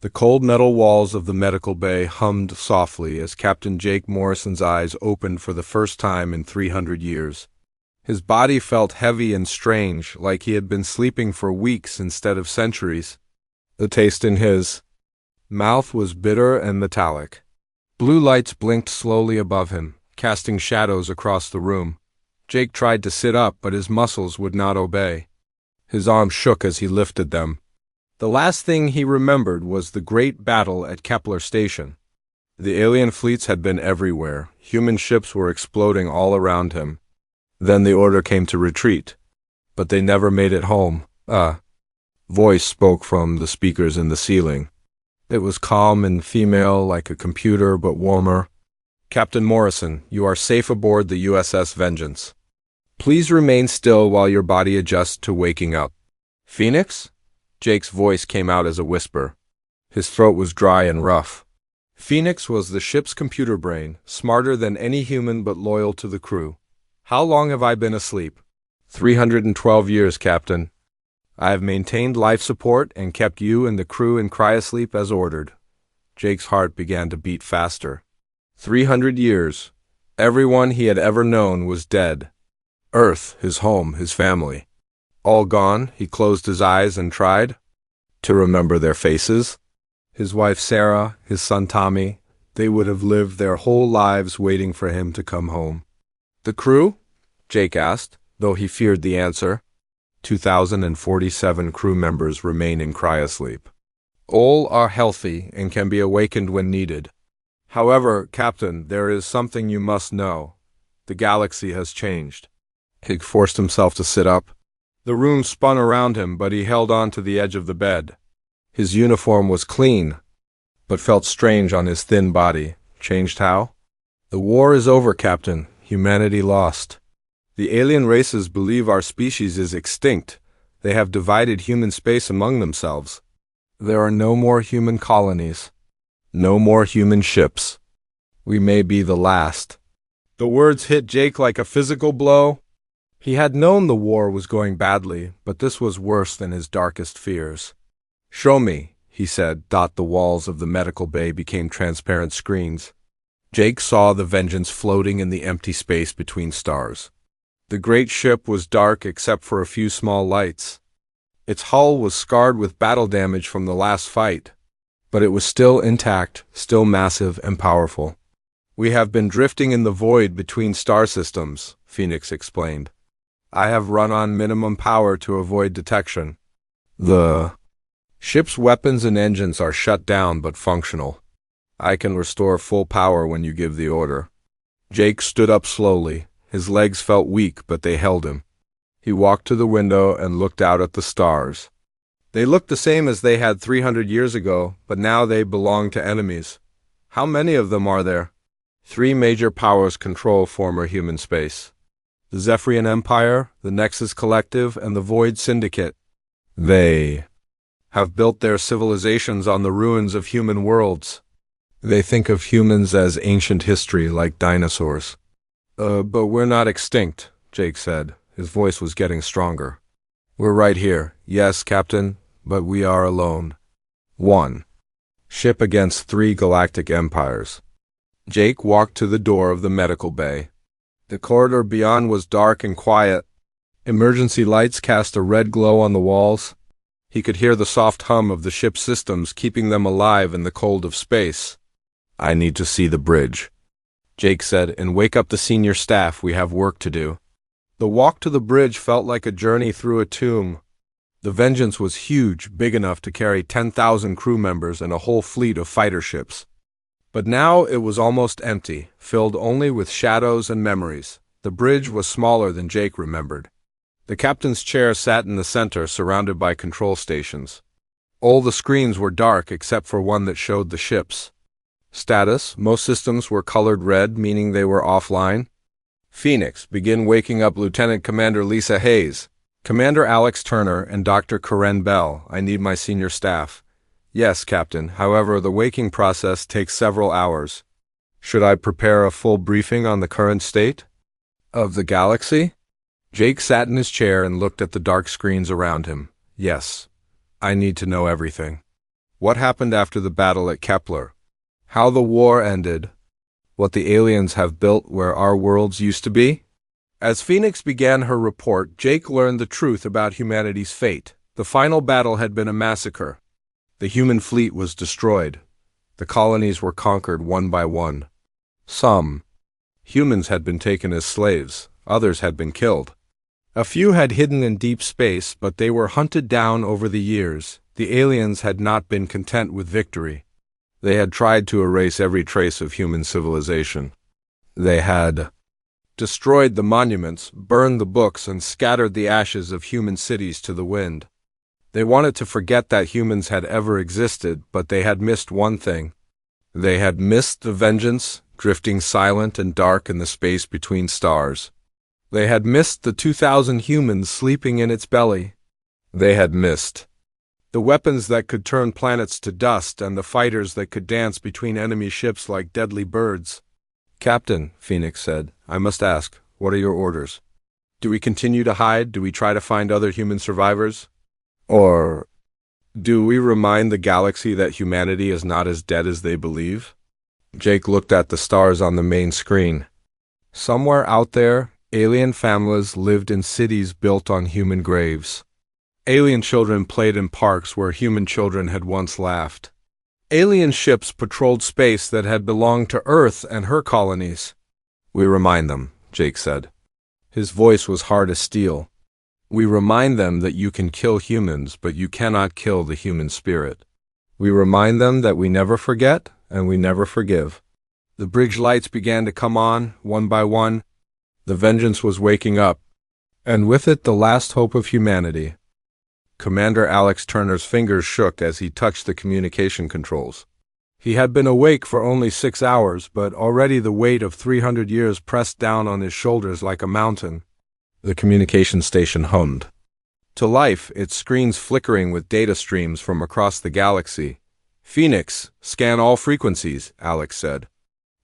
The cold metal walls of the medical bay hummed softly as Captain Jake Morrison's eyes opened for the first time in 300 years. His body felt heavy and strange, like he had been sleeping for weeks instead of centuries. The taste in his mouth was bitter and metallic. Blue lights blinked slowly above him, casting shadows across the room. Jake tried to sit up, but his muscles would not obey. His arms shook as he lifted them. The last thing he remembered was the great battle at Kepler Station. The alien fleets had been everywhere. Human ships were exploding all around him. Then the order came to retreat. But they never made it home. A voice spoke from the speakers in the ceiling. It was calm and female, like a computer, but warmer. "Captain Morrison, you are safe aboard the USS Vengeance. Please remain still while your body adjusts to waking up." "Phoenix?" Jake's voice came out as a whisper. His throat was dry and rough. Phoenix was the ship's computer brain, smarter than any human but loyal to the crew. "How long have I been asleep?" 312 years, Captain. I have maintained life support and kept you and the crew in cryosleep as ordered." Jake's heart began to beat faster. 300 years. Everyone he had ever known was dead. Earth, his home, his family. All gone. He closed his eyes and tried to remember their faces. His wife Sarah, his son Tommy. They would have lived their whole lives waiting for him to come home. "The crew?" Jake asked, though he feared the answer. 2,047 crew members remain in cryosleep. All are healthy and can be awakened when needed. However, Captain, there is something you must know. The galaxy has changed. He forced himself to sit up. The room spun around him, but he held on to the edge of the bed. His uniform was clean, but felt strange on his thin body. Changed how? "The war is over, Captain. Humanity lost. The alien races believe our species is extinct. They have divided human space among themselves. There are no more human colonies. No more human ships. We may be the last." The words hit Jake like a physical blow. He had known the war was going badly, but this was worse than his darkest fears. "Show me," he said. The walls of the medical bay became transparent screens. Jake saw the Vengeance floating in the empty space between stars. The great ship was dark except for a few small lights. Its hull was scarred with battle damage from the last fight, but it was still intact, still massive and powerful. "We have been drifting in the void between star systems," Phoenix explained. "I have run on minimum power to avoid detection. The ship's weapons and engines are shut down but functional. I can restore full power when you give the order." Jake stood up slowly. His legs felt weak, but they held him. He walked to the window and looked out at the stars. They looked the same as they had 300 years ago, but now they belonged to enemies. How many of them are there? 3 major powers control former human space. The Zephyrian Empire, the Nexus Collective, and the Void Syndicate. They have built their civilizations on the ruins of human worlds. They think of humans as ancient history, like dinosaurs. But we're not extinct," Jake said. His voice was getting stronger. "We're right here. Yes, Captain, but we are alone. 1. Ship against 3 galactic empires." Jake walked to the door of the medical bay. The corridor beyond was dark and quiet. Emergency lights cast a red glow on the walls. He could hear the soft hum of the ship's systems keeping them alive in the cold of space. "I need to see the bridge," Jake said, "and wake up the senior staff. We have work to do." The walk to the bridge felt like a journey through a tomb. The Vengeance was huge, big enough to carry 10,000 crew members and a whole fleet of fighter ships. But now it was almost empty, filled only with shadows and memories. The bridge was smaller than Jake remembered. The captain's chair sat in the center, surrounded by control stations. All the screens were dark except for one that showed the ships. Status: most systems were colored red, meaning they were offline. "Phoenix, begin waking up Lieutenant Commander Lisa Hayes, Commander Alex Turner, and Dr. Karen Bell. I need my senior staff." "Yes, Captain. However, the waking process takes several hours." "Should I prepare a full briefing on the current state of the galaxy?" Jake sat in his chair and looked at the dark screens around him. "Yes. I need to know everything." What happened after the battle at Kepler? How the war ended? What the aliens have built where our worlds used to be? As Phoenix began her report, Jake learned the truth about humanity's fate. The final battle had been a massacre. The human fleet was destroyed. The colonies were conquered one by one. Some humans had been taken as slaves, others had been killed. A few had hidden in deep space, but they were hunted down over the years. The aliens had not been content with victory. They had tried to erase every trace of human civilization. They had destroyed the monuments, burned the books, and scattered the ashes of human cities to the wind. They wanted to forget that humans had ever existed, but they had missed one thing. They had missed the vengeance, drifting silent and dark in the space between stars. They had missed the 2,000 humans sleeping in its belly. They had missed the weapons that could turn planets to dust and the fighters that could dance between enemy ships like deadly birds. "Captain," Phoenix said, "I must ask, what are your orders? Do we continue to hide? Do we try to find other human survivors? Or do we remind the galaxy that humanity is not as dead as they believe?" Jake looked at the stars on the main screen. Somewhere out there, alien families lived in cities built on human graves. Alien children played in parks where human children had once laughed. Alien ships patrolled space that had belonged to Earth and her colonies. "We remind them," Jake said. His voice was hard as steel. "We remind them that you can kill humans, but you cannot kill the human spirit. We remind them that we never forget and we never forgive." The bridge lights began to come on, one by one. The vengeance was waking up, and with it the last hope of humanity. Commander Alex Turner's fingers shook as he touched the communication controls. He had been awake for only 6 hours, but already the weight of 300 years pressed down on his shoulders like a mountain. The communication station hummed to life, its screens flickering with data streams from across the galaxy. "Phoenix, scan all frequencies," Alex said.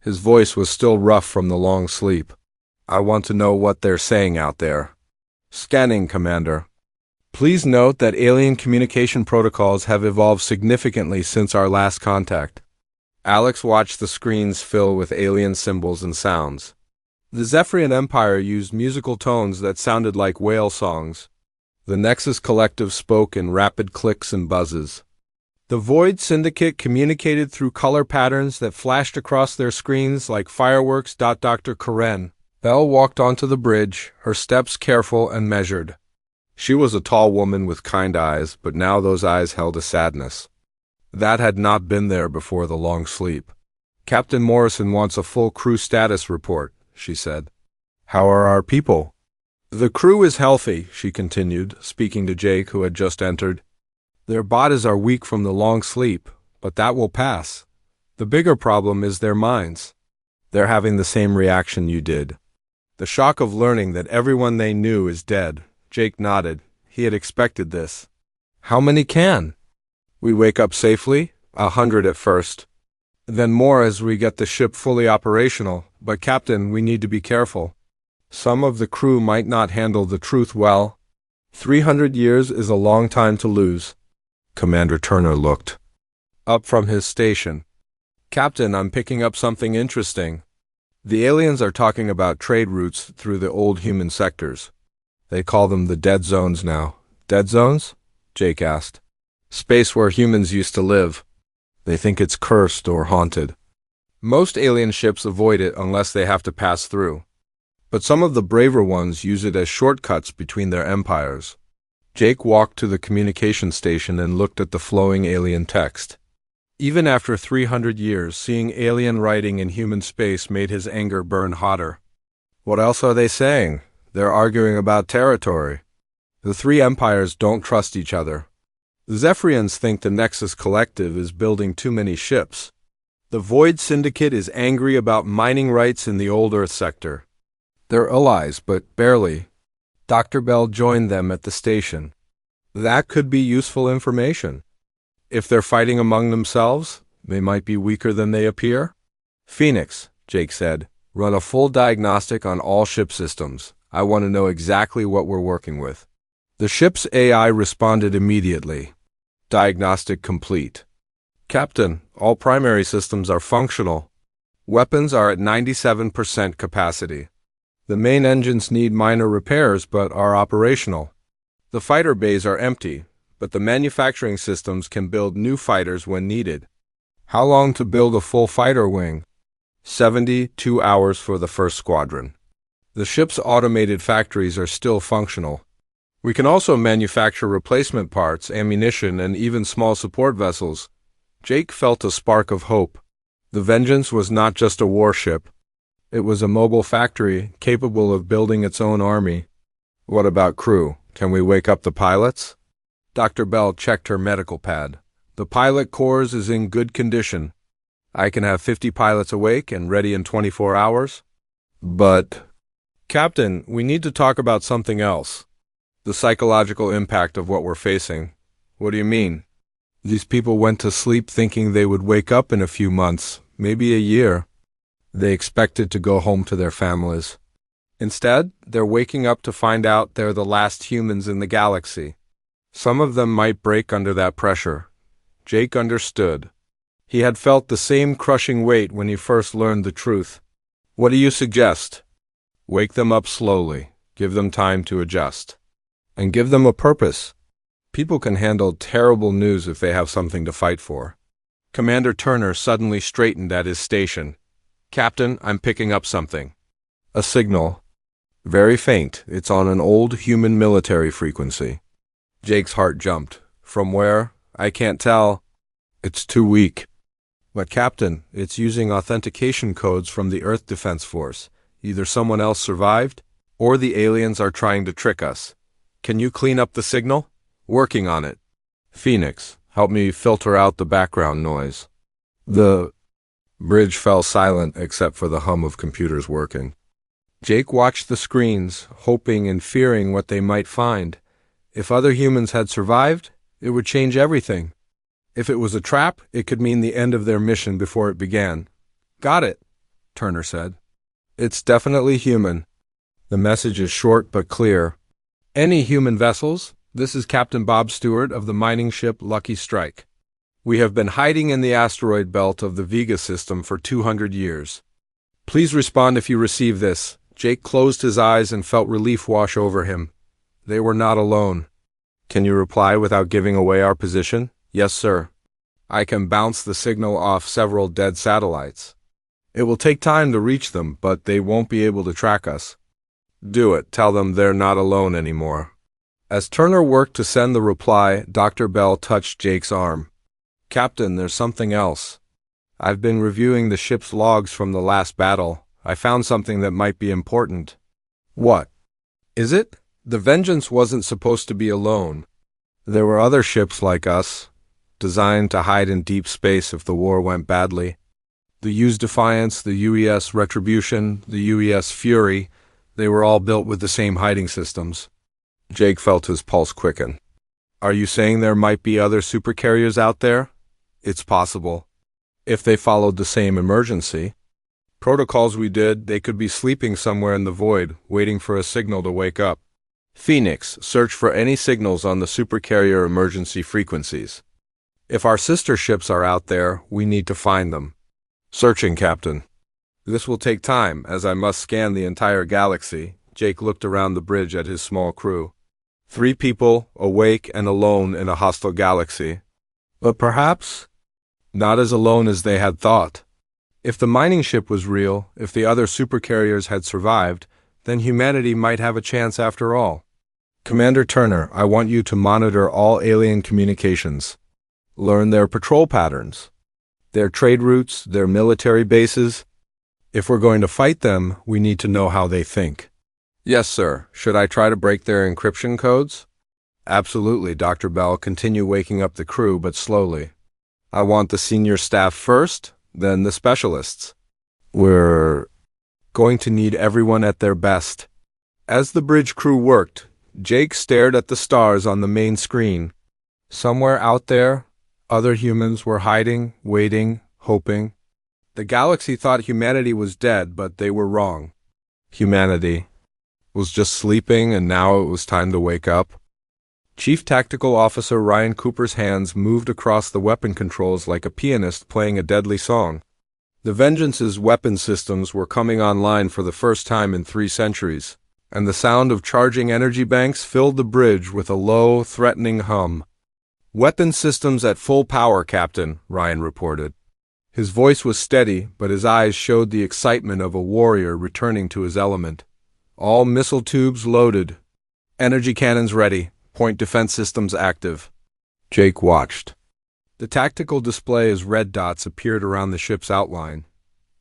His voice was still rough from the long sleep. "I want to know what they're saying out there." "Scanning, Commander. Please note that alien communication protocols have evolved significantly since our last contact." Alex watched the screens fill with alien symbols and sounds. The Zephyrian Empire used musical tones that sounded like whale songs. The Nexus Collective spoke in rapid clicks and buzzes. The Void Syndicate communicated through color patterns that flashed across their screens like fireworks. Dr. Karen Bell walked onto the bridge, her steps careful and measured. She was a tall woman with kind eyes, but now those eyes held a sadness that had not been there before the long sleep. "Captain Morrison wants a full crew status report," she said. "How are our people?" "The crew is healthy," she continued, speaking to Jake, who had just entered. "Their bodies are weak from the long sleep, but that will pass. The bigger problem is their minds. They're having the same reaction you did. The shock of learning that everyone they knew is dead." Jake nodded. He had expected this. "How many can we wake up safely?" 100 at first. Then more as we get the ship fully operational. But Captain, we need to be careful. Some of the crew might not handle the truth well. 300 years is a long time to lose." Commander Turner looked up from his station. "Captain, I'm picking up something interesting. The aliens are talking about trade routes through the old human sectors. They call them the dead zones now." "Dead zones?" Jake asked. "Space where humans used to live. They think it's cursed or haunted. Most alien ships avoid it unless they have to pass through. But some of the braver ones use it as shortcuts between their empires." Jake walked to the communication station and looked at the flowing alien text. Even after 300 years, seeing alien writing in human space made his anger burn hotter. "What else are they saying?" "They're arguing about territory. The three empires don't trust each other. The Zephyrians think the Nexus Collective is building too many ships. The Void Syndicate is angry about mining rights in the old Earth sector. They're allies, but barely." Dr. Bell joined them at the station. "That could be useful information. If they're fighting among themselves, they might be weaker than they appear." "Phoenix," Jake said, "run a full diagnostic on all ship systems. I want to know exactly what we're working with." The ship's AI responded immediately. "Diagnostic complete." Captain, all primary systems are functional. Weapons are at 97% capacity. The main engines need minor repairs but are operational. The fighter bays are empty, but the manufacturing systems can build new fighters when needed. How long to build a full fighter wing? 72 hours for the first squadron. The ship's automated factories are still functional. We can also manufacture replacement parts, ammunition, and even small support vessels. Jake felt a spark of hope. The Vengeance was not just a warship. It was a mobile factory capable of building its own army. What about crew? Can we wake up the pilots? Dr. Bell checked her medical pad. The pilot corps is in good condition. I can have 50 pilots awake and ready in 24 hours. But, Captain, we need to talk about something else. The psychological impact of what we're facing. What do you mean? These people went to sleep thinking they would wake up in a few months, maybe a year. They expected to go home to their families. Instead, they're waking up to find out they're the last humans in the galaxy. Some of them might break under that pressure. Jake understood. He had felt the same crushing weight when he first learned the truth. What do you suggest? Wake them up slowly. Give them time to adjust. And give them a purpose. People can handle terrible news if they have something to fight for. Commander Turner suddenly straightened at his station. Captain, I'm picking up something. A signal. Very faint. It's on an old human military frequency. Jake's heart jumped. From where? I can't tell. It's too weak. But Captain, it's using authentication codes from the Earth Defense Force. Either someone else survived, or the aliens are trying to trick us. Can you clean up the signal? Working on it. Phoenix, help me filter out the background noise. The bridge fell silent except for the hum of computers working. Jake watched the screens, hoping and fearing what they might find. If other humans had survived, it would change everything. If it was a trap, it could mean the end of their mission before it began. Got it, Turner said. It's definitely human. The message is short but clear. Any human vessels? This is Captain Bob Stewart of the mining ship Lucky Strike. We have been hiding in the asteroid belt of the Vega system for 200 years. Please respond if you receive this. Jake closed his eyes and felt relief wash over him. They were not alone. Can you reply without giving away our position? Yes, sir. I can bounce the signal off several dead satellites. It will take time to reach them, but they won't be able to track us. Do it. Tell them they're not alone anymore. As Turner worked to send the reply, Dr. Bell touched Jake's arm. Captain, there's something else. I've been reviewing the ship's logs from the last battle. I found something that might be important. What? Is it? The Vengeance wasn't supposed to be alone. There were other ships like us, designed to hide in deep space if the war went badly. The UES Defiance, the UES Retribution, the UES Fury, they were all built with the same hiding systems. Jake felt his pulse quicken. Are you saying there might be other supercarriers out there? It's possible. If they followed the same emergency protocols we did, they could be sleeping somewhere in the void, waiting for a signal to wake up. Phoenix, search for any signals on the supercarrier emergency frequencies. If our sister ships are out there, we need to find them. Searching, Captain. This will take time, as I must scan the entire galaxy. Jake looked around the bridge at his small crew. 3 people, awake and alone in a hostile galaxy. But perhaps not as alone as they had thought. If the mining ship was real, if the other supercarriers had survived, then humanity might have a chance after all. Commander Turner, I want you to monitor all alien communications. Learn their patrol patterns, their trade routes, their military bases. If we're going to fight them, we need to know how they think. Yes, sir. Should I try to break their encryption codes? Absolutely, Dr. Bell. Continue waking up the crew, but slowly. I want the senior staff first, then the specialists. We're going to need everyone at their best. As the bridge crew worked, Jake stared at the stars on the main screen. Somewhere out there, other humans were hiding, waiting, hoping. The galaxy thought humanity was dead, but they were wrong. Humanity was just sleeping, and now it was time to wake up. Chief Tactical Officer Ryan Cooper's hands moved across the weapon controls like a pianist playing a deadly song. The Vengeance's weapon systems were coming online for the first time in 3 centuries, and the sound of charging energy banks filled the bridge with a low, threatening hum. "Weapon systems at full power, Captain," Ryan reported. His voice was steady, but his eyes showed the excitement of a warrior returning to his element. "All missile tubes loaded. Energy cannons ready. Point defense systems active." Jake watched. The tactical display as red dots appeared around the ship's outline.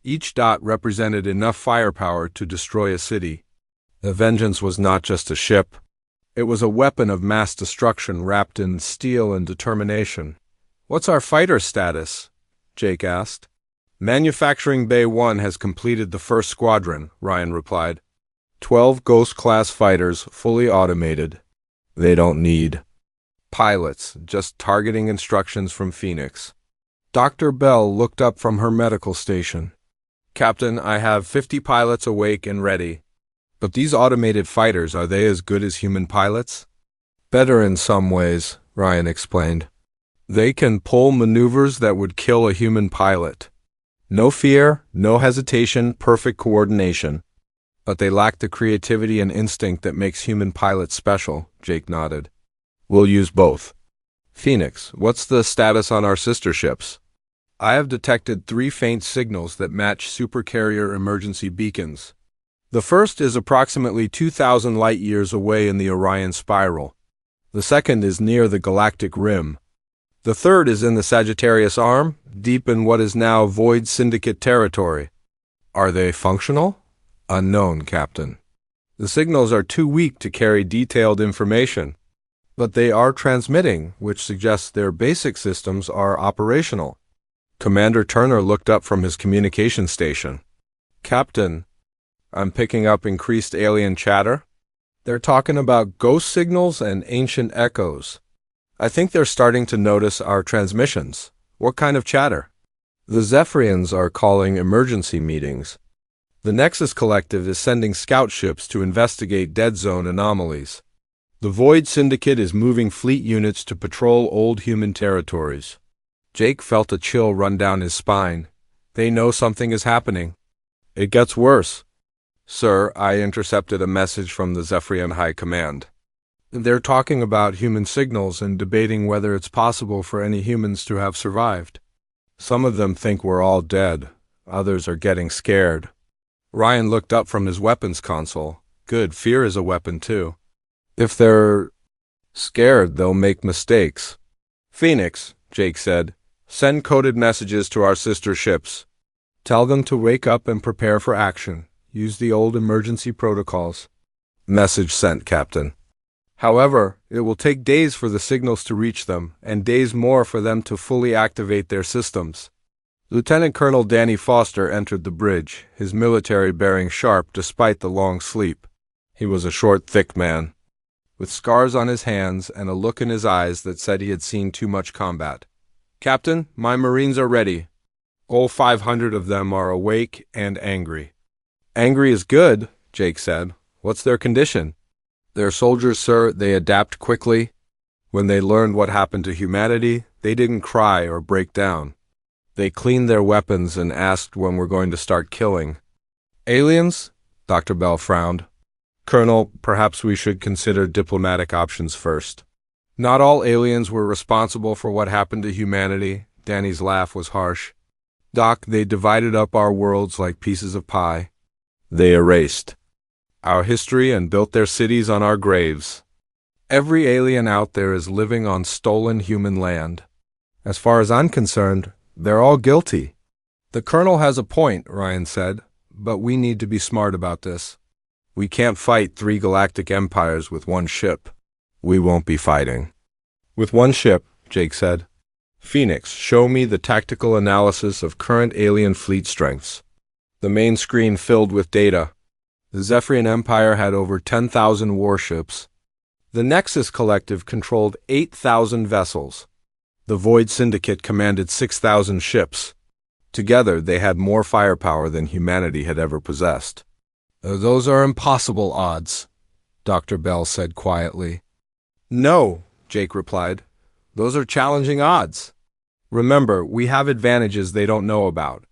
Each dot represented enough firepower to destroy a city. The Vengeance was not just a ship. It was a weapon of mass destruction wrapped in steel and determination. "What's our fighter status?" Jake asked. "Manufacturing Bay 1 has completed the first squadron," Ryan replied. 12 Ghost-class fighters, fully automated. They don't need pilots, just targeting instructions from Phoenix. Dr. Bell looked up from her medical station. "Captain, I have 50 pilots awake and ready. But these automated fighters, are they as good as human pilots?" "Better in some ways," Ryan explained. "They can pull maneuvers that would kill a human pilot. No fear, no hesitation, perfect coordination. But they lack the creativity and instinct that makes human pilots special," Jake nodded. "We'll use both." "Phoenix, what's the status on our sister ships?" "I have detected 3 faint signals that match Supercarrier emergency beacons. The first is approximately 2,000 light-years away in the Orion Spiral. The second is near the Galactic Rim. The third is in the Sagittarius Arm, deep in what is now Void Syndicate territory." "Are they functional?" "Unknown, Captain. The signals are too weak to carry detailed information. But they are transmitting, which suggests their basic systems are operational." Commander Turner looked up from his communication station. "Captain, I'm picking up increased alien chatter. They're talking about ghost signals and ancient echoes. I think they're starting to notice our transmissions." "What kind of chatter?" "The Zephyrians are calling emergency meetings. The Nexus Collective is sending scout ships to investigate dead zone anomalies. The Void Syndicate is moving fleet units to patrol old human territories." Jake felt a chill run down his spine. They know something is happening. "It gets worse." "Sir, I intercepted a message from the Zephyrian High Command. They're talking about human signals and debating whether it's possible for any humans to have survived. Some of them think we're all dead. Others are getting scared." Ryan looked up from his weapons console. "Good, fear is a weapon too. If they're scared, they'll make mistakes." "Phoenix," Jake said, "send coded messages to our sister ships. Tell them to wake up and prepare for action. Use the old emergency protocols." "Message sent, Captain." "However, it will take days for the signals to reach them, and days more for them to fully activate their systems." Lieutenant Colonel Danny Foster entered the bridge, his military bearing sharp despite the long sleep. He was a short, thick man, with scars on his hands and a look in his eyes that said he had seen too much combat. "Captain, my Marines are ready. All 500 of them are awake and angry." "Angry is good," Jake said. "What's their condition?" "They're soldiers, sir. They adapt quickly. When they learned what happened to humanity, they didn't cry or break down. They cleaned their weapons and asked when we're going to start killing." "Aliens?" Dr. Bell frowned. "Colonel, perhaps we should consider diplomatic options first. Not all aliens were responsible for what happened to humanity." Danny's laugh was harsh. "Doc, they divided up our worlds like pieces of pie. They erased our history and built their cities on our graves. Every alien out there is living on stolen human land. As far as I'm concerned, they're all guilty." "The Colonel has a point," Ryan said, "but we need to be smart about this. We can't fight 3 galactic empires with 1 ship." "We won't be fighting with 1 ship," Jake said. "Phoenix, show me the tactical analysis of current alien fleet strengths." The main screen filled with data. The Zephyrian Empire had over 10,000 warships. The Nexus Collective controlled 8,000 vessels. The Void Syndicate commanded 6,000 ships. Together, they had more firepower than humanity had ever possessed. "Those are impossible odds," Dr. Bell said quietly. "No," Jake replied. "Those are challenging odds. Remember, we have advantages they don't know about.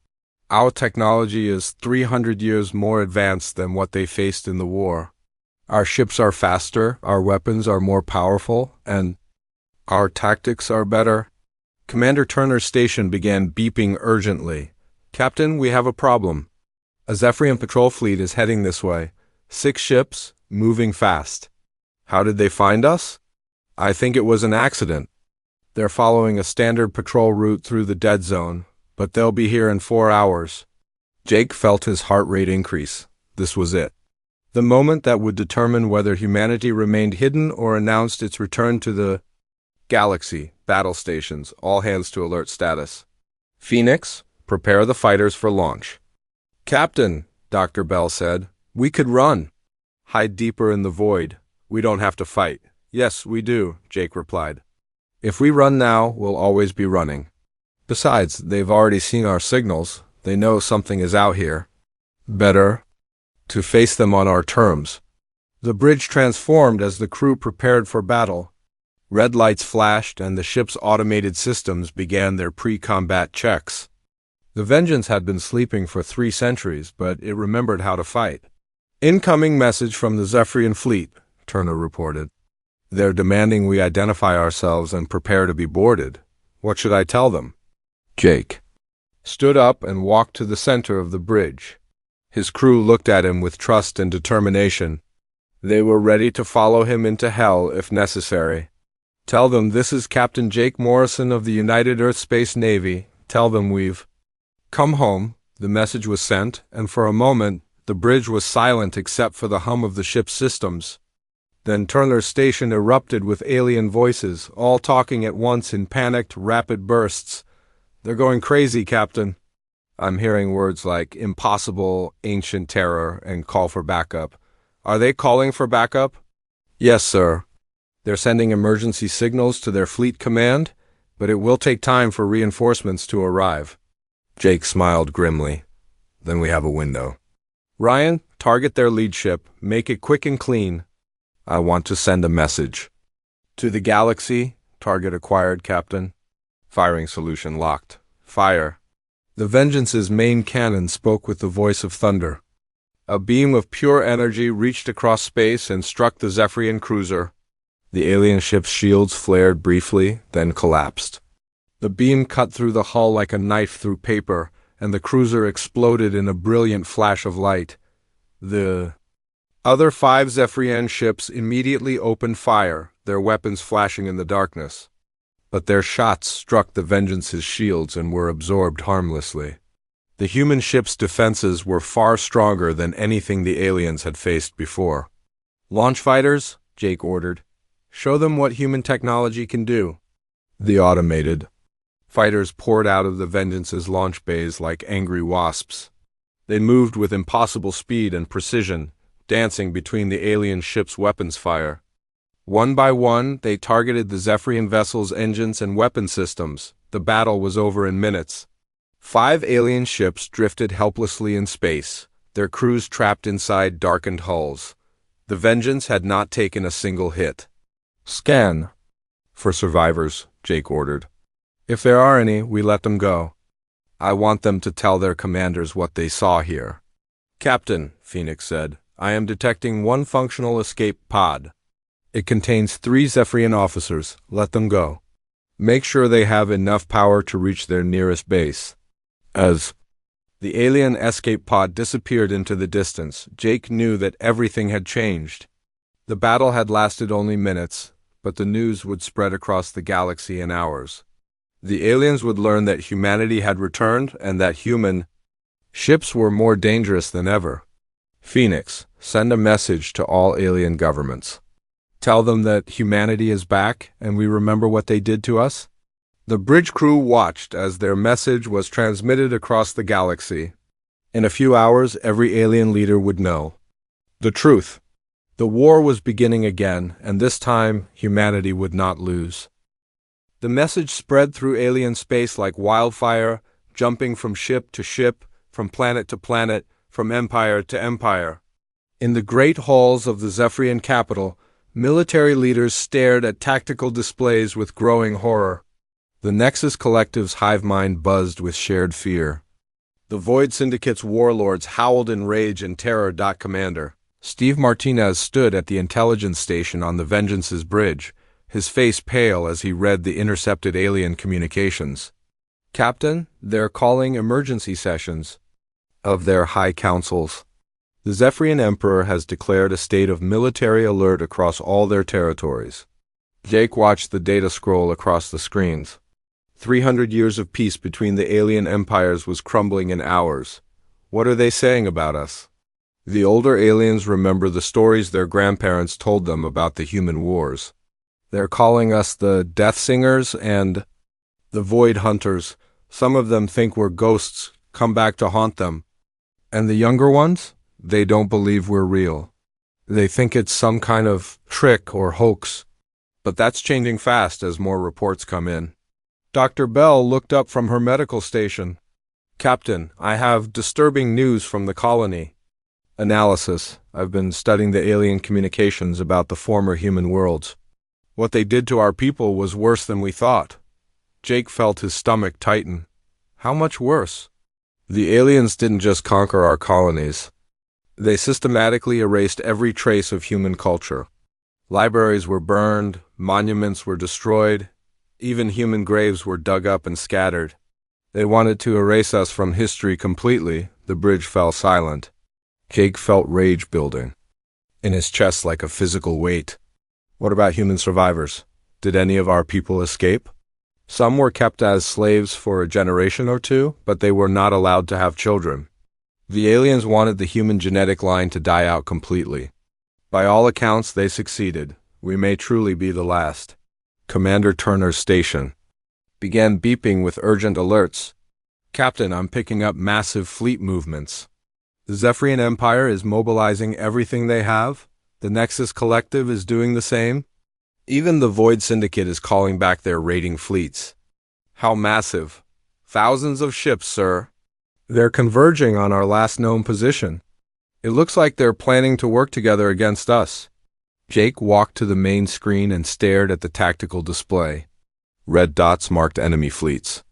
Our technology is 300 years more advanced than what they faced in the war. Our ships are faster, our weapons are more powerful, and our tactics are better." Commander Turner's station began beeping urgently. "Captain, we have a problem. A Zephyrian patrol fleet is heading this way. 6 ships, moving fast." "How did they find us?" "I think it was an accident. They're following a standard patrol route through the dead zone, but they'll be here in 4 hours. Jake felt his heart rate increase. This was it. The moment that would determine whether humanity remained hidden or announced its return to the galaxy. Battle stations, all hands to alert status. Phoenix, prepare the fighters for launch. "Captain," Dr. Bell said, "we could run. Hide deeper in the void. We don't have to fight." "Yes, we do," Jake replied. "If we run now, we'll always be running. Besides, they've already seen our signals. They know something is out here. Better to face them on our terms." The bridge transformed as the crew prepared for battle. Red lights flashed, and the ship's automated systems began their pre-combat checks. The Vengeance had been sleeping for 3 centuries, but it remembered how to fight. "Incoming message from the Zephyrian fleet," Turner reported. "They're demanding we identify ourselves and prepare to be boarded. What should I tell them?" Jake stood up and walked to the center of the bridge. His crew looked at him with trust and determination. They were ready to follow him into hell if necessary. "Tell them this is Captain Jake Morrison of the United Earth Space Navy. Tell them we've come home." The message was sent, and for a moment, the bridge was silent except for the hum of the ship's systems. Then Turner's station erupted with alien voices, all talking at once in panicked, rapid bursts. "They're going crazy, Captain. I'm hearing words like impossible, ancient terror, and call for backup." "Are they calling for backup?" "Yes, sir. They're sending emergency signals to their fleet command, but it will take time for reinforcements to arrive." Jake smiled grimly. "Then we have a window. Ryan, target their lead ship. Make it quick and clean. I want to send a message." "To the galaxy. Target acquired, Captain." Firing solution locked. "Fire." The Vengeance's main cannon spoke with the voice of thunder. A beam of pure energy reached across space and struck the Zephyrian cruiser. The alien ship's shields flared briefly, then collapsed. The beam cut through the hull like a knife through paper, and the cruiser exploded in a brilliant flash of light. The other 5 Zephyrian ships immediately opened fire, their weapons flashing in the darkness. But their shots struck the Vengeance's shields and were absorbed harmlessly. The human ship's defenses were far stronger than anything the aliens had faced before. "Launch fighters," Jake ordered. "Show them what human technology can do." The automated fighters poured out of the Vengeance's launch bays like angry wasps. They moved with impossible speed and precision, dancing between the alien ship's weapons fire. One by one, they targeted the Zephyrian vessel's engines and weapon systems. The battle was over in minutes. 5 alien ships drifted helplessly in space, their crews trapped inside darkened hulls. The Vengeance had not taken a single hit. "Scan for survivors," Jake ordered. "If there are any, we let them go. I want them to tell their commanders what they saw here." "Captain," Phoenix said, "I am detecting one functional escape pod. It contains 3 Zephyrian officers. Let them go. Make sure they have enough power to reach their nearest base." As the alien escape pod disappeared into the distance, Jake knew that everything had changed. The battle had lasted only minutes, but the news would spread across the galaxy in hours. The aliens would learn that humanity had returned and that human ships were more dangerous than ever. "Phoenix, send a message to all alien governments. Tell them that humanity is back and we remember what they did to us." The bridge crew watched as their message was transmitted across the galaxy. In a few hours, every alien leader would know the truth. The war was beginning again, and this time, humanity would not lose. The message spread through alien space like wildfire, jumping from ship to ship, from planet to planet, from empire to empire. In the great halls of the Zephyrian capital, Military leaders stared at tactical displays with growing horror. The Nexus Collective's hive mind buzzed with shared fear. The Void Syndicate's warlords howled in rage and terror. Commander Steve Martinez stood at the intelligence station on the Vengeance's bridge, his face pale as he read the intercepted alien communications. Captain, they're calling emergency sessions of their high councils. The Zephyrian Emperor has declared a state of military alert across all their territories. Jake watched the data scroll across the screens. 300 years of peace between the alien empires was crumbling in hours. What are they saying about us? The older aliens remember the stories their grandparents told them about the human wars. They're calling us the Death Singers and the Void Hunters. Some of them think we're ghosts, come back to haunt them. And the younger ones? They don't believe we're real. They think it's some kind of trick or hoax. But that's changing fast as more reports come in. Dr. Bell looked up from her medical station. Captain, I have disturbing news from the colony. Analysis. I've been studying the alien communications about the former human worlds. What they did to our people was worse than we thought. Jake felt his stomach tighten. How much worse? The aliens didn't just conquer our colonies. They systematically erased every trace of human culture. Libraries were burned, monuments were destroyed, even human graves were dug up and scattered. They wanted to erase us from history completely. The bridge fell silent. Jake felt rage building in his chest like a physical weight. What about human survivors? Did any of our people escape? Some were kept as slaves for a generation or two, but they were not allowed to have children. The aliens wanted the human genetic line to die out completely. By all accounts, they succeeded. We may truly be the last. Commander Turner's station began beeping with urgent alerts. Captain, I'm picking up massive fleet movements. The Zephyrian Empire is mobilizing everything they have. The Nexus Collective is doing the same. Even the Void Syndicate is calling back their raiding fleets. How massive? Thousands of ships, sir. They're converging on our last known position. It looks like they're planning to work together against us. Jake walked to the main screen and stared at the tactical display. Red dots marked enemy fleets.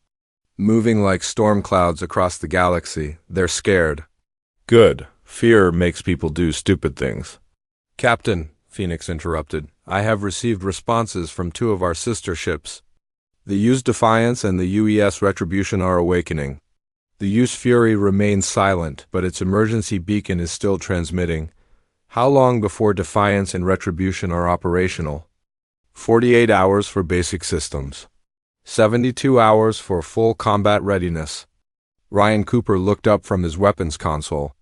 Moving like storm clouds across the galaxy, they're scared. Good. Fear makes people do stupid things. Captain, Phoenix interrupted, I have received responses from 2 of our sister ships. The U's Defiance and the UES Retribution are awakening. The U's Fury remains silent, but its emergency beacon is still transmitting. How long before Defiance and Retribution are operational? 48 hours for basic systems. 72 hours for full combat readiness. Ryan Cooper looked up from his weapons console.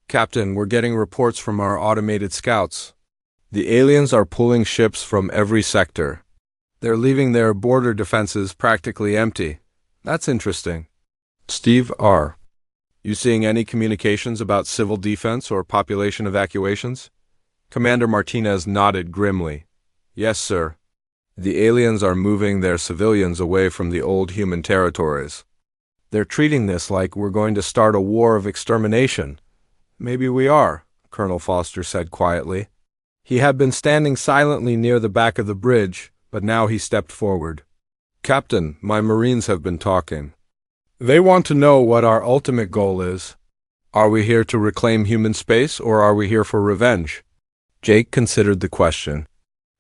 Captain, we're getting reports from our automated scouts. The aliens are pulling ships from every sector. They're leaving their border defenses practically empty. That's interesting. Steve R. You seeing any communications about civil defense or population evacuations? Commander Martinez nodded grimly. Yes, sir. The aliens are moving their civilians away from the old human territories. They're treating this like we're going to start a war of extermination. Maybe we are, Colonel Foster said quietly. He had been standing silently near the back of the bridge, but now he stepped forward. Captain, my Marines have been talking. They want to know what our ultimate goal is. Are we here to reclaim human space, or are we here for revenge? Jake considered the question.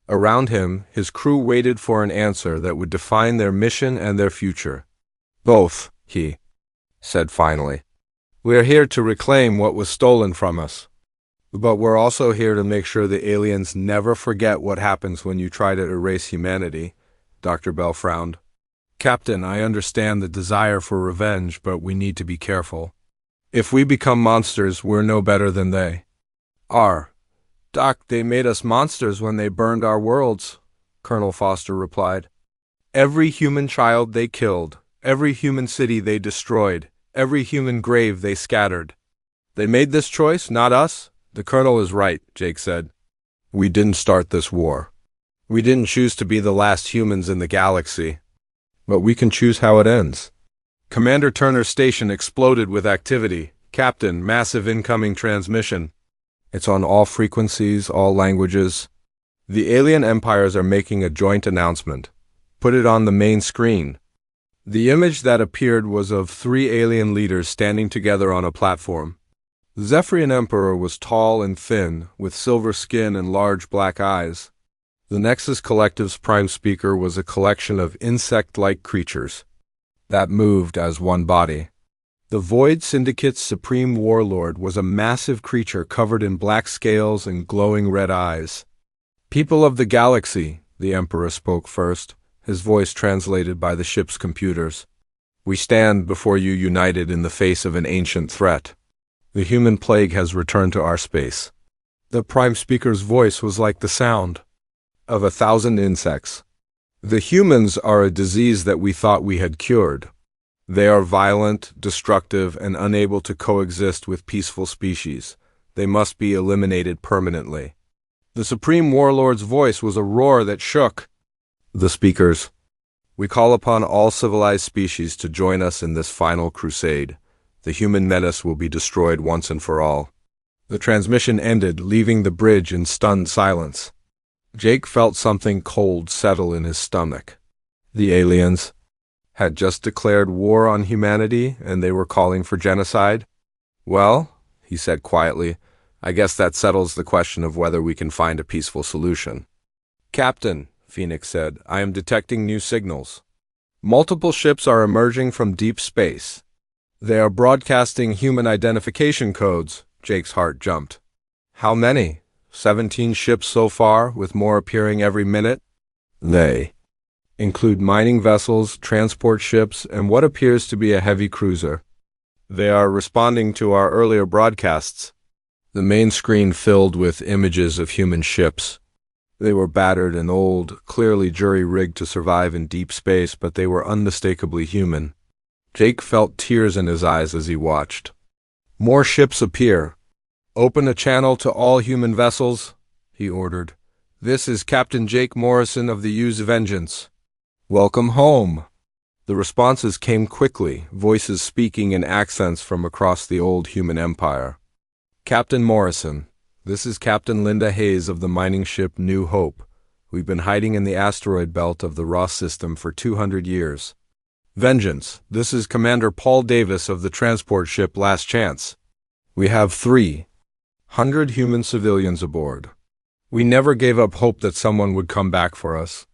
Around him, his crew waited for an answer that would define their mission and their future. Both, he said finally. We're here to reclaim what was stolen from us. But we're also here to make sure the aliens never forget what happens when you try to erase humanity. Dr. Bell frowned. Captain, I understand the desire for revenge, but we need to be careful. If we become monsters, we're no better than they are. Doc, they made us monsters when they burned our worlds, Colonel Foster replied. Every human child they killed, every human city they destroyed, every human grave they scattered. They made this choice, not us. The Colonel is right, Jake said. We didn't start this war. We didn't choose to be the last humans in the galaxy. But we can choose how it ends. Commander Turner's station exploded with activity. Captain, massive incoming transmission. It's on all frequencies, all languages. The alien empires are making a joint announcement. Put it on the main screen. The image that appeared was of three alien leaders standing together on a platform. The Zephyrian Emperor was tall and thin, with silver skin and large black eyes. The Nexus Collective's prime speaker was a collection of insect-like creatures that moved as one body. The Void Syndicate's supreme warlord was a massive creature covered in black scales and glowing red eyes. "People of the galaxy," the Emperor spoke first, his voice translated by the ship's computers. "We stand before you united in the face of an ancient threat. The human plague has returned to our space." The prime speaker's voice was like the sound of 1,000 insects. "The humans are a disease that we thought we had cured. They are violent, destructive, and unable to coexist with peaceful species. They must be eliminated permanently." The Supreme Warlord's voice was a roar that shook the speakers. "We call upon all civilized species to join us in this final crusade. The human menace will be destroyed once and for all." The transmission ended, leaving the bridge in stunned silence. Jake felt something cold settle in his stomach. The aliens had just declared war on humanity, and they were calling for genocide. "Well," he said quietly, "I guess that settles the question of whether we can find a peaceful solution." "Captain," Phoenix said, "I am detecting new signals. Multiple ships are emerging from deep space. They are broadcasting human identification codes." Jake's heart jumped. "How many?" 17 ships so far, with more appearing every minute. "They include mining vessels, transport ships, and what appears to be a heavy cruiser. They are responding to our earlier broadcasts." The main screen filled with images of human ships. They were battered and old, clearly jury-rigged to survive in deep space, but they were unmistakably human. Jake felt tears in his eyes as he watched. "More ships appear. Open a channel to all human vessels," he ordered. "This is Captain Jake Morrison of the U's Vengeance. Welcome home." The responses came quickly, voices speaking in accents from across the old human empire. "Captain Morrison, this is Captain Linda Hayes of the mining ship New Hope. We've been hiding in the asteroid belt of the Ross system for 200 years. Vengeance, this is Commander Paul Davis of the transport ship Last Chance. We have 300 human civilians aboard. We never gave up hope that someone would come back for us."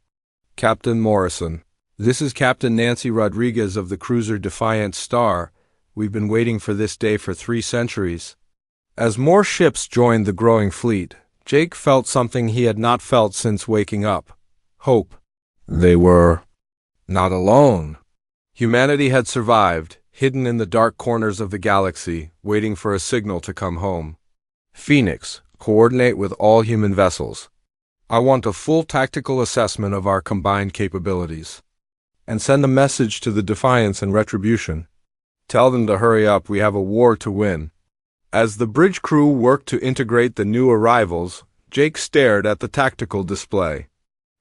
"Captain Morrison, this is Captain Nancy Rodriguez of the cruiser Defiant Star. We've been waiting for this day for 3 centuries. As more ships joined the growing fleet, Jake felt something he had not felt since waking up. Hope. They were not alone. Humanity had survived, hidden in the dark corners of the galaxy, waiting for a signal to come home. "Phoenix, coordinate with all human vessels. I want a full tactical assessment of our combined capabilities. And send a message to the Defiance and Retribution. Tell them to hurry up, we have a war to win." As the bridge crew worked to integrate the new arrivals, Jake stared at the tactical display.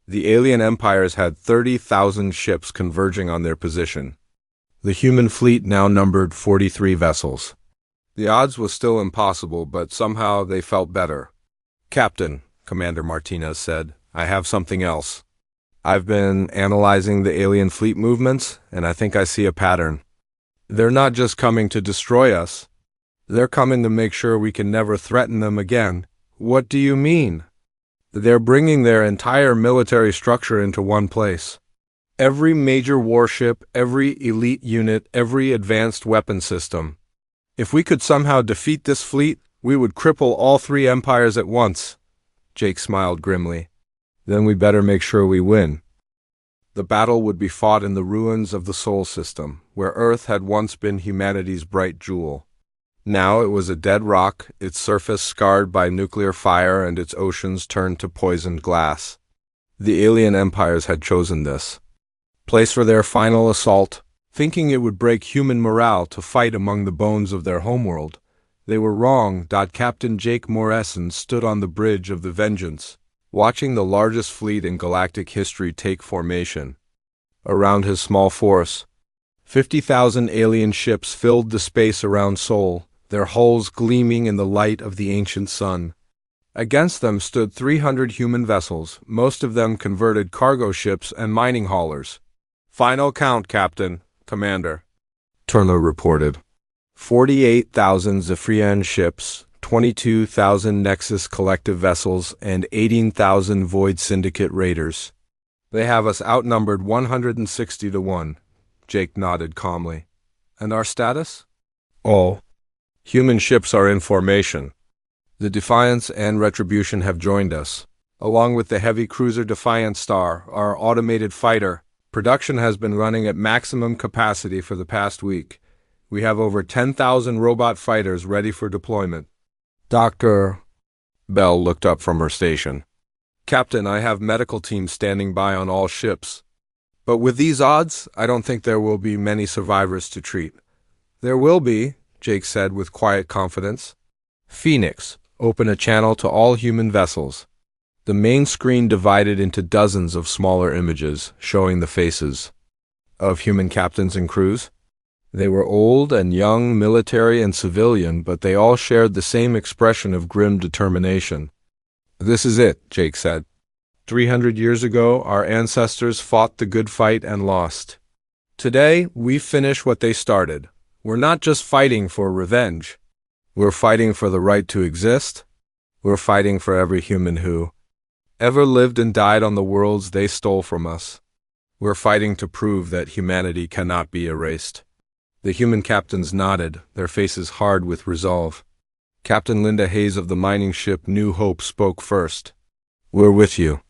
The alien empires had 30,000 ships converging on their position. The human fleet now numbered 43 vessels. The odds was still impossible, but somehow they felt better. "Captain," Commander Martinez said, "I have something else. I've been analyzing the alien fleet movements, and I think I see a pattern. They're not just coming to destroy us. They're coming to make sure we can never threaten them again." "What do you mean?" "They're bringing their entire military structure into one place. Every major warship, every elite unit, every advanced weapon system. If we could somehow defeat this fleet, we would cripple all 3 empires at once." Jake smiled grimly. "Then we better make sure we win." The battle would be fought in the ruins of the Sol system, where Earth had once been humanity's bright jewel. Now it was a dead rock, its surface scarred by nuclear fire and its oceans turned to poisoned glass. The alien empires had chosen this place for their final assault, thinking it would break human morale to fight among the bones of their homeworld. They were wrong. Captain Jake Morrison stood on the bridge of the Vengeance, watching the largest fleet in galactic history take formation. Around his small force, 50,000 alien ships filled the space around Sol, their hulls gleaming in the light of the ancient sun. Against them stood 300 human vessels, most of them converted cargo ships and mining haulers. "Final count, Captain, Commander," Turner reported. 48,000 Zephyrian ships, 22,000 Nexus collective vessels, and 18,000 Void Syndicate raiders. "They have us outnumbered 160 to 1, Jake nodded calmly. "And our status?" "All human ships are in formation. The Defiance and Retribution have joined us. Along with the heavy cruiser Defiant Star, our automated fighter, production has been running at maximum capacity for the past week. We have over 10,000 robot fighters ready for deployment." "Dr. Bell looked up from her station. "Captain, I have medical teams standing by on all ships. But with these odds, I don't think there will be many survivors to treat." "There will be," Jake said with quiet confidence. "Phoenix, open a channel to all human vessels." The main screen divided into dozens of smaller images showing the faces of human captains and crews. They were old and young, military and civilian, but they all shared the same expression of grim determination. "This is it," Jake said. 300 years ago, our ancestors fought the good fight and lost. Today, we finish what they started. We're not just fighting for revenge. We're fighting for the right to exist. We're fighting for every human who ever lived and died on the worlds they stole from us. We're fighting to prove that humanity cannot be erased." The human captains nodded, their faces hard with resolve. Captain Linda Hayes of the mining ship New Hope spoke first. "We're with you,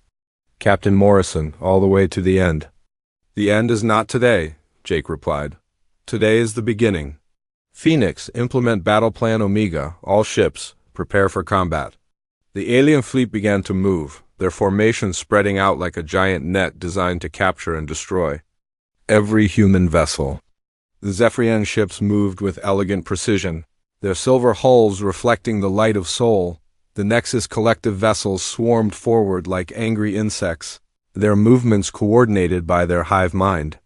Captain Morrison, all the way to the end." "The end is not today," Jake replied. "Today is the beginning. Phoenix, implement Battle Plan Omega, all ships, prepare for combat." The alien fleet began to move, their formation spreading out like a giant net designed to capture and destroy every human vessel. The Zephyrian ships moved with elegant precision, their silver hulls reflecting the light of Sol. The Nexus collective vessels swarmed forward like angry insects, their movements coordinated by their hive mind.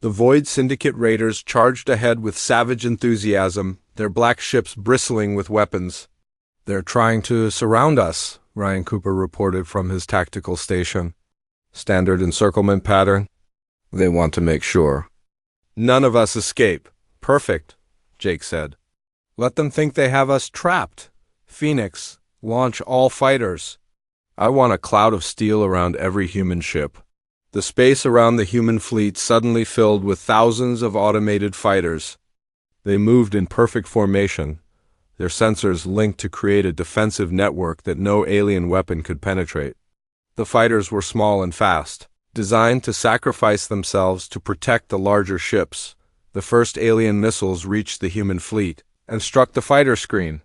The Void Syndicate raiders charged ahead with savage enthusiasm, their black ships bristling with weapons. "They're trying to surround us," Ryan Cooper reported from his tactical station. "Standard encirclement pattern. They want to make sure none of us escape." "Perfect," Jake said. "Let them think they have us trapped. Phoenix, launch all fighters. I want a cloud of steel around every human ship." The space around the human fleet suddenly filled with thousands of automated fighters. They moved in perfect formation, their sensors linked to create a defensive network that no alien weapon could penetrate. The fighters were small and fast, designed to sacrifice themselves to protect the larger ships. The first alien missiles reached the human fleet and struck the fighter screen.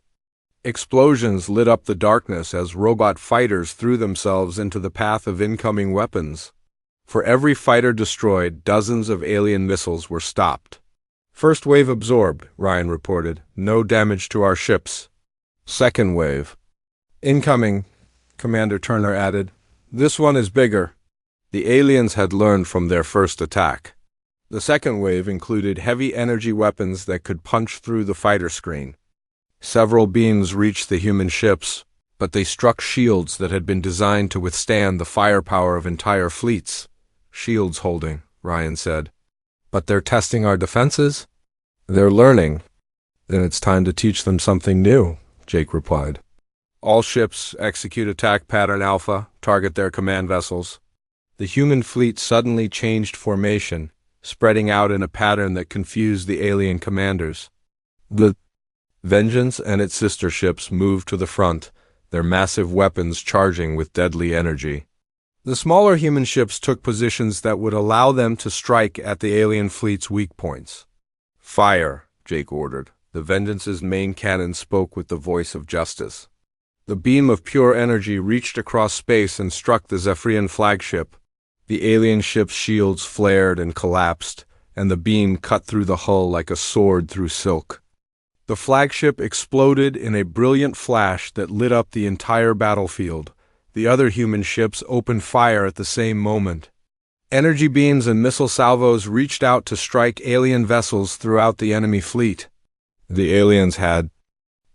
Explosions lit up the darkness as robot fighters threw themselves into the path of incoming weapons. For every fighter destroyed, dozens of alien missiles were stopped. "First wave absorbed," Ryan reported. "No damage to our ships." "Second wave incoming," Commander Turner added. "This one is bigger." The aliens had learned from their first attack. The second wave included heavy energy weapons that could punch through the fighter screen. Several beams reached the human ships, but they struck shields that had been designed to withstand the firepower of entire fleets. "Shields holding," Ryan said. "But they're testing our defenses?" "They're learning." "Then it's time to teach them something new," Jake replied. "All ships execute attack pattern Alpha, target their command vessels." The human fleet suddenly changed formation, spreading out in a pattern that confused the alien commanders. The Vengeance and its sister ships moved to the front, their massive weapons charging with deadly energy. The smaller human ships took positions that would allow them to strike at the alien fleet's weak points. "Fire," Jake ordered. The Vengeance's main cannon spoke with the voice of justice. The beam of pure energy reached across space and struck the Zephyrian flagship. The alien ship's shields flared and collapsed, and the beam cut through the hull like a sword through silk. The flagship exploded in a brilliant flash that lit up the entire battlefield. The other human ships opened fire at the same moment. Energy beams and missile salvos reached out to strike alien vessels throughout the enemy fleet. The aliens had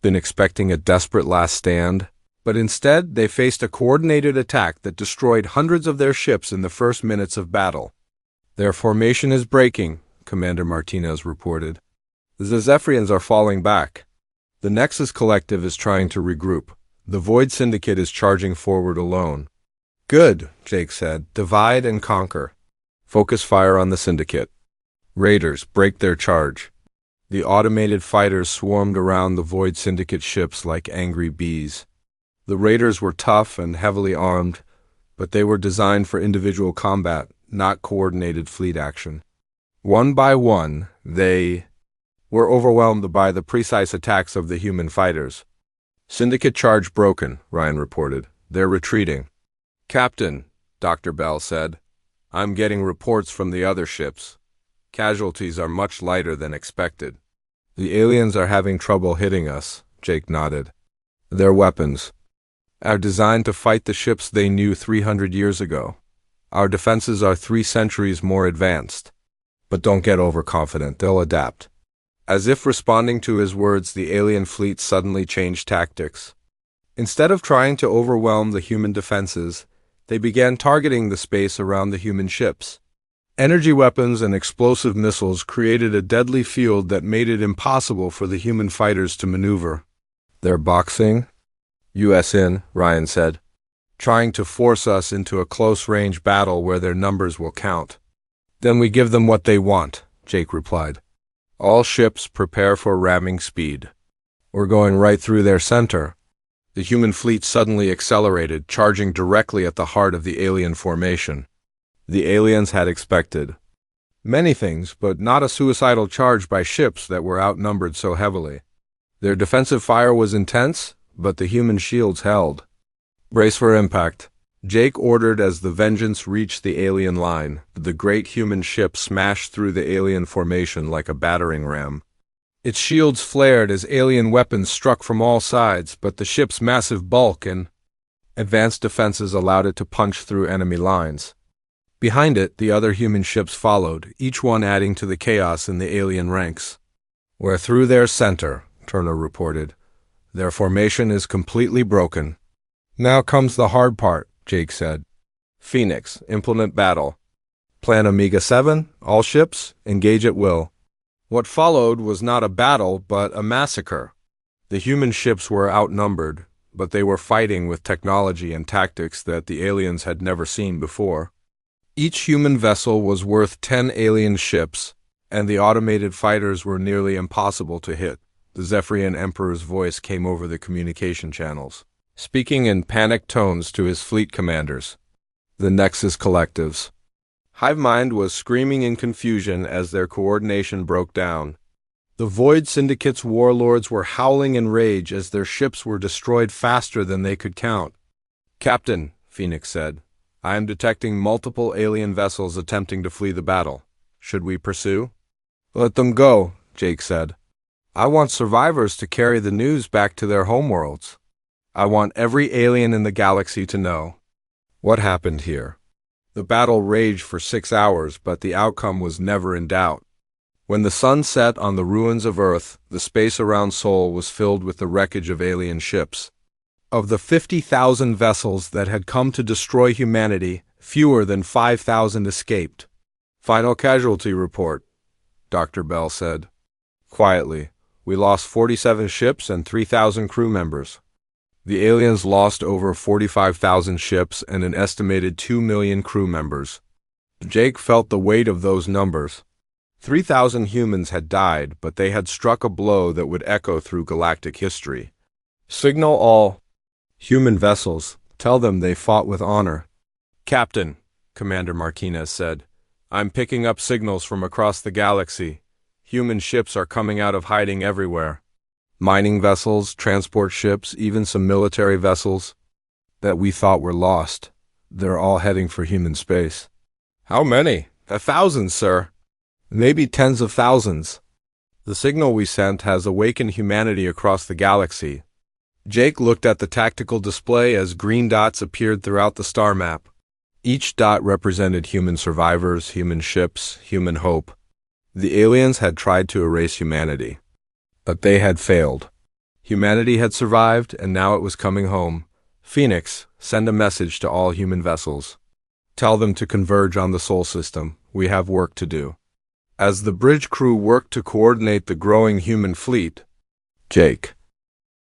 been expecting a desperate last stand. But instead, they faced a coordinated attack that destroyed hundreds of their ships in the first minutes of battle. "Their formation is breaking," Commander Martinez reported. "The Zephyrians are falling back. The Nexus Collective is trying to regroup. The Void Syndicate is charging forward alone." "Good," Jake said. "Divide and conquer. Focus fire on the Syndicate. Raiders, break their charge." The automated fighters swarmed around the Void Syndicate ships like angry bees. The Raiders were tough and heavily armed, but they were designed for individual combat, not coordinated fleet action. One by one, they were overwhelmed by the precise attacks of the human fighters. "Syndicate charge broken," Ryan reported. "They're retreating." "Captain," Dr. Bell said, "I'm getting reports from the other ships. Casualties are much lighter than expected." "The aliens are having trouble hitting us," Jake nodded. "Their weapons are designed to fight the ships they knew 300 years ago. Our defenses are 3 centuries more advanced. But don't get overconfident, they'll adapt." As if responding to his words, the alien fleet suddenly changed tactics. Instead of trying to overwhelm the human defenses, they began targeting the space around the human ships. Energy weapons and explosive missiles created a deadly field that made it impossible for the human fighters to maneuver. "They're boxing us in," Ryan said, "trying to force us into a close-range battle where their numbers will count." "Then we give them what they want," Jake replied. "All ships prepare for ramming speed. We're going right through their center." The human fleet suddenly accelerated, charging directly at the heart of the alien formation. The aliens had expected many things, but not a suicidal charge by ships that were outnumbered so heavily. Their defensive fire was intense, but the human shields held. "Brace for impact," Jake ordered as the Vengeance reached the alien line. The great human ship smashed through the alien formation like a battering ram. Its shields flared as alien weapons struck from all sides, but the ship's massive bulk and advanced defenses allowed it to punch through enemy lines. Behind it, the other human ships followed, each one adding to the chaos in the alien ranks. "We're through their center," Turner reported. "Their formation is completely broken." "Now comes the hard part," Jake said. "Phoenix, implement battle. Plan Omega 7, all ships, engage at will." What followed was not a battle, but a massacre. The human ships were outnumbered, but they were fighting with technology and tactics that the aliens had never seen before. Each human vessel was worth 10 alien ships, and the automated fighters were nearly impossible to hit. The Zephyrian Emperor's voice came over the communication channels, speaking in panicked tones to his fleet commanders, the Nexus Collectives. Hive Mind was screaming in confusion as their coordination broke down. The Void Syndicate's warlords were howling in rage as their ships were destroyed faster than they could count. "Captain," Phoenix said, "I am detecting multiple alien vessels attempting to flee the battle. Should we pursue?" "Let them go," Jake said. "I want survivors to carry the news back to their homeworlds. I want every alien in the galaxy to know what happened here." The battle raged for 6 hours, but the outcome was never in doubt. When the sun set on the ruins of Earth, the space around Sol was filled with the wreckage of alien ships. Of the 50,000 vessels that had come to destroy humanity, fewer than 5,000 escaped. "Final casualty report," Dr. Bell said. Quietly, "We lost 47 ships and 3,000 crew members." The aliens lost over 45,000 ships and an estimated 2 million crew members. Jake felt the weight of those numbers. 3,000 humans had died, but they had struck a blow that would echo through galactic history. "Signal all human vessels. Tell them they fought with honor." "Captain," Commander Martinez said, "I'm picking up signals from across the galaxy. Human ships are coming out of hiding everywhere. Mining vessels, transport ships, even some military vessels that we thought were lost. They're all heading for human space." "How many?" "Thousands, sir. Maybe tens of thousands. The signal we sent has awakened humanity across the galaxy." Jake looked at the tactical display as green dots appeared throughout the star map. Each dot represented human survivors, human ships, human hope. The aliens had tried to erase humanity, but they had failed. Humanity had survived, and now it was coming home, Phoenix, send a message to all human vessels. Tell them to converge on the Sol system. We have work to do. As the bridge crew worked to coordinate the growing human fleet, Jake,